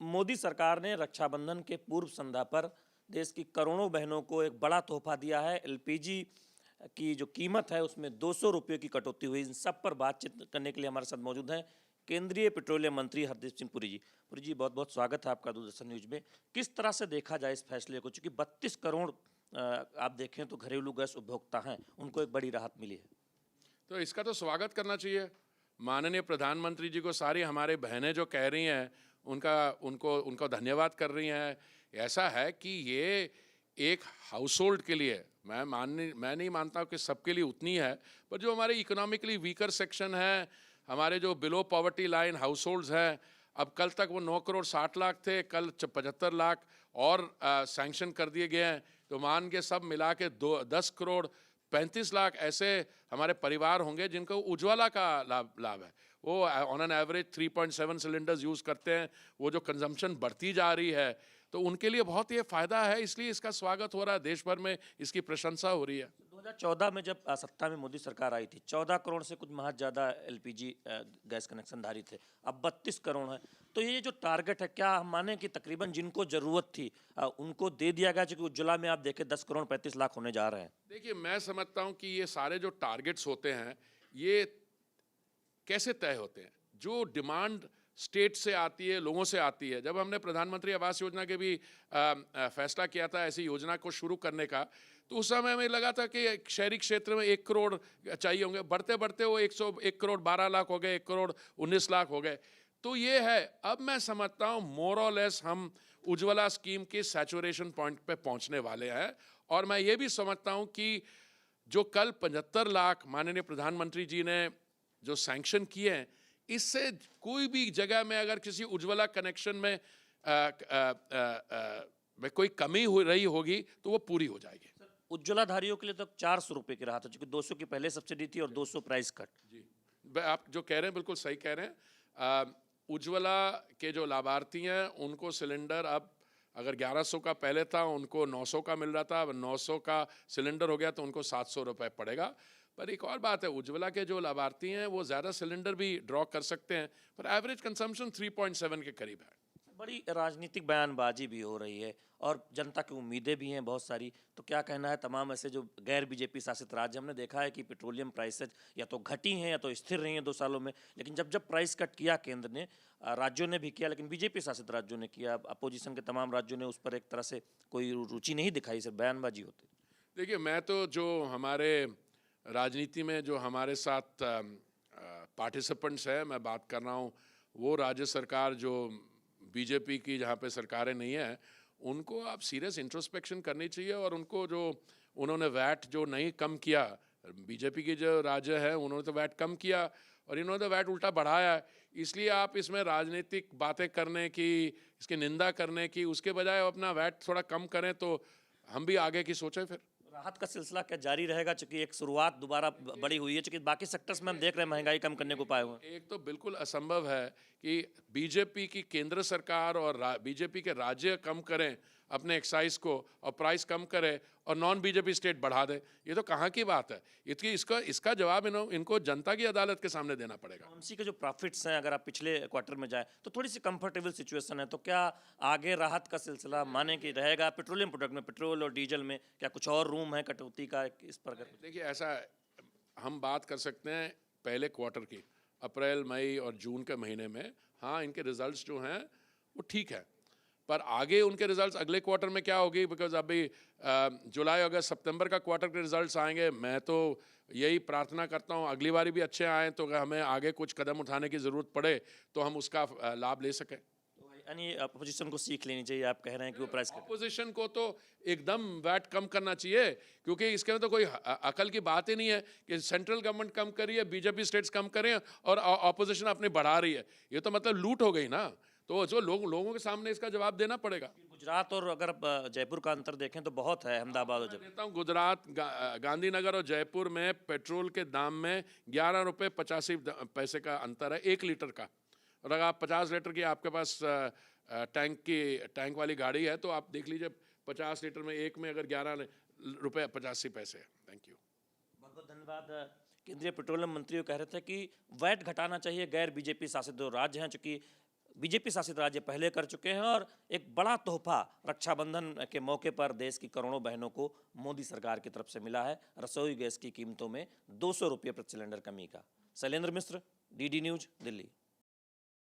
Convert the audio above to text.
मोदी सरकार ने रक्षाबंधन के पूर्व संध्या पर देश की करोड़ों बहनों को एक बड़ा तोहफा दिया है। एलपीजी की जो कीमत है उसमें 200 रुपये की कटौती हुई। इन सब पर बातचीत करने के लिए हमारे साथ मौजूद हैं केंद्रीय पेट्रोलियम मंत्री हरदीप सिंह पुरी जी। पुरी जी, बहुत बहुत स्वागत है आपका दूरदर्शन न्यूज में। किस तरह से देखा जाए इस फैसले को, चूंकि 32 करोड़ आप देखें तो घरेलू गैस उपभोक्ता हैं, उनको एक बड़ी राहत मिली है। तो इसका तो स्वागत करना चाहिए। माननीय प्रधानमंत्री जी को सारी हमारे बहनें जो कह रही हैं उनका उनको उनको धन्यवाद कर रही हैं। ऐसा है कि ये एक हाउस होल्ड के लिए मैं नहीं मानता कि सबके लिए उतनी है, पर जो हमारे इकोनॉमिकली वीकर सेक्शन है, हमारे जो below poverty line house holds हैं, अब कल तक वो 9 करोड़ 60 लाख थे, कल 75 लाख और सैंक्शन कर दिए गए हैं। तो मान के सब मिला के 10 करोड़ 35 लाख ऐसे हमारे परिवार होंगे जिनको उज्ज्वला का लाभ है। वो on an average 3.7 cylinders use करते हैं। वो जो कंजम्पशन बढ़ती जा रही है तो उनके लिए बहुत ही फ़ायदा है, इसलिए इसका स्वागत हो रहा है, देश भर में इसकी प्रशंसा हो रही है। 2014 में जब सत्ता में मोदी सरकार आई थी, 14 करोड़ से कुछ महज ज़्यादा एलपीजी गैस कनेक्शन धारी थे, अब 32 करोड़ है। तो ये जो टारगेट है, क्या हम माने कि तकरीबन जिनको ज़रूरत थी उनको दे दिया गया? क्योंकि उज्ज्वला में आप देखें 10 करोड़ 35 लाख होने जा रहे हैं। देखिए, मैं समझता हूँ कि ये सारे जो टारगेट्स होते हैं ये कैसे तय होते हैं। जो डिमांड स्टेट से आती है, लोगों से आती है। जब हमने प्रधानमंत्री आवास योजना के भी फैसला किया था ऐसी योजना को शुरू करने का, तो उस समय हमें लगा था कि शहरी क्षेत्र में 1 करोड़ चाहिए होंगे। बढ़ते बढ़ते वो 1 करोड़ 12 लाख हो गए, 1 करोड़ 19 लाख हो गए। तो ये है, अब मैं समझता हूँ मोर और लेस हम उज्ज्वला स्कीम के सैचुरेशन पॉइंट पे पहुँचने वाले हैं। और मैं ये भी समझता हूँ कि जो कल 75 लाख माननीय प्रधानमंत्री जी ने जो सैंक्शन किए हैं, इससे कोई भी जगह में अगर किसी उज्ज्वला कनेक्शन में कोई कमी हो रही होगी तो वो पूरी हो जाएगी। उज्ज्वला धारियों के लिए तो 400 रुपये की राहत है, चूंकि 200 की पहले सब्सिडी थी और 200 प्राइस कट। जी, आप जो कह रहे हैं बिल्कुल सही कह रहे हैं। उज्ज्वला के जो लाभार्थी हैं उनको सिलेंडर अब अगर 1100 का पहले था उनको 900 का मिल रहा था, अब 900 का सिलेंडर हो गया तो उनको 700 रुपये पड़ेगा। पर एक और बात है, उज्ज्वला के जो लाभार्थी हैं वो ज़्यादा सिलेंडर भी ड्रॉ कर सकते हैं, पर एवरेज कंजम्पशन 3.7 के करीब है। बड़ी राजनीतिक बयानबाजी भी हो रही है और जनता की उम्मीदें भी हैं बहुत सारी। तो क्या कहना है तमाम ऐसे जो गैर बीजेपी शासित राज्य, हमने देखा है कि पेट्रोलियम प्राइसेज या तो घटी हैं या तो स्थिर रही हैं 2 सालों में, लेकिन जब जब प्राइस कट किया केंद्र ने, राज्यों ने भी किया, लेकिन बीजेपी शासित राज्यों ने किया, अपोजिशन के तमाम राज्यों ने उस पर एक तरह से कोई रुचि नहीं दिखाई, सिर्फ बयानबाजी होती। देखिए, मैं तो जो हमारे राजनीति में जो हमारे साथ पार्टिसिपेंट्स हैं, मैं बात कर रहा हूँ वो राज्य सरकार जो बीजेपी की जहाँ पे सरकारें नहीं हैं, उनको आप सीरियस इंट्रोस्पेक्शन करनी चाहिए। और उनको जो उन्होंने वैट जो नहीं कम किया, बीजेपी की जो राज्य है उन्होंने तो वैट कम किया और इन्होंने तो वैट उल्टा बढ़ाया है। इसलिए आप इसमें राजनीतिक बातें करने की, इसकी निंदा करने की, उसके बजाय अपना वैट थोड़ा कम करें तो हम भी आगे की सोचें। फिर राहत का सिलसिला क्या जारी रहेगा, चूंकि एक शुरुआत दोबारा बड़ी हुई है, चूंकि बाकी सेक्टर्स में हम देख रहे हैं महंगाई कम करने को पाए हुए हैं। एक तो बिल्कुल असंभव है कि बीजेपी की केंद्र सरकार और बीजेपी के राज्य कम करें अपने एक्साइज को और प्राइस कम करें और नॉन बीजेपी स्टेट बढ़ा दें। ये तो कहाँ की बात है? इसका जवाब इनको जनता की अदालत के सामने देना पड़ेगा। एमसी के जो प्रॉफिट्स हैं, अगर आप पिछले क्वार्टर में जाए तो थोड़ी सी कंफर्टेबल सिचुएशन है, तो क्या आगे राहत का सिलसिला माने कि रहेगा? पेट्रोलियम प्रोडक्ट में, पेट्रोल और डीजल में क्या कुछ और रूम है कटौती का इस पर? देखिए, ऐसा हम बात कर सकते हैं पहले क्वार्टर की, अप्रैल मई और जून के महीने में। हाँ, इनके रिजल्ट्स जो हैं वो ठीक है, पर आगे उनके रिजल्ट्स अगले क्वार्टर में क्या होगी, बिकॉज अभी जुलाई अगस्त सितंबर का क्वार्टर के रिजल्ट्स आएंगे। मैं तो यही प्रार्थना करता हूँ अगली बारी भी अच्छे आएँ, तो अगर हमें आगे कुछ कदम उठाने की ज़रूरत पड़े तो हम उसका लाभ ले सकें। यानी अपोजिशन को सीख लेनी चाहिए, आप कह रहे हैं कि वो प्राइस कट। अपोजिशन को तो एकदम वैट कम करना चाहिए, क्योंकि इसके में तो कोई अकल की बात ही नहीं है कि सेंट्रल गवर्नमेंट कम कर रही है, बीजेपी स्टेट्स कम कर रही है और अपोजिशन अपनी बढ़ा रही है। ये तो मतलब लूट हो गई ना। तो जो लोगों के सामने इसका जवाब देना पड़ेगा। गुजरात और अगर जयपुर का अंतर देखें तो बहुत है, अहमदाबाद और देता हूँ गुजरात, गांधीनगर और जयपुर में पेट्रोल के दाम में 11 रुपये 85 पैसे का अंतर है 1 लीटर का। और अगर आप 50 लीटर की आपके पास टैंक वाली गाड़ी है तो आप देख लीजिए 50 लीटर में एक में अगर 11 रुपये 85 पैसे है। थैंक यू, बहुत बहुत धन्यवाद। केंद्रीय पेट्रोलियम मंत्री कह रहे थे कि वैट घटाना चाहिए गैर बीजेपी शासित जो राज्य हैं, चूंकि बीजेपी शासित राज्य पहले कर चुके हैं और एक बड़ा तोहफा रक्षाबंधन के मौके पर देश की करोड़ों बहनों को मोदी सरकार की तरफ से मिला है रसोई गैस की कीमतों में 200 रुपये प्रति सिलेंडर कमी का। शैलेंद्र मिश्र, डीडी न्यूज, दिल्ली।